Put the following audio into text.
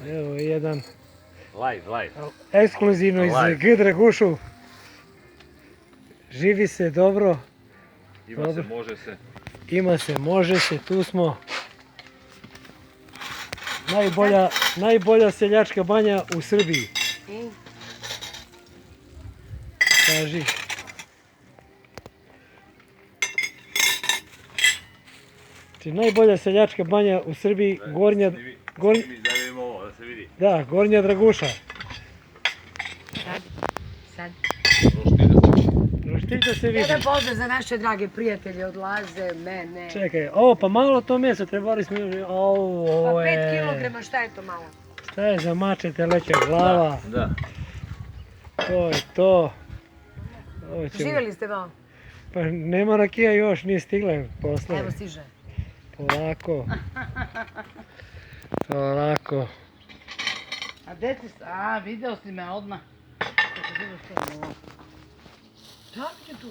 Evo jedan Live. ekskluzivno iz G Dragušu. Živi se dobro. Ima se, može se. Ima se, može se, tu smo. Najbolja seljačka banja u Srbiji. Kaži. Znači, najbolja seljačka banja u Srbiji, Gornja... Da, Gornja Draguša. Sad. Roštilj da se vidi. Jedan pozdrav za naše drage prijatelje, odlaze, mene. Čekaj, ovo pa malo to meso, trebali smo... Pa 5 kilograma, šta je to malo? Šta je za mače teleća glava? Da. To je to. Živjeli ste malo? Pa nema rakija još, nije stigla posle. Evo stiže. Polako. Polako. A gdje si? A, video si me odmah. Čak je tu.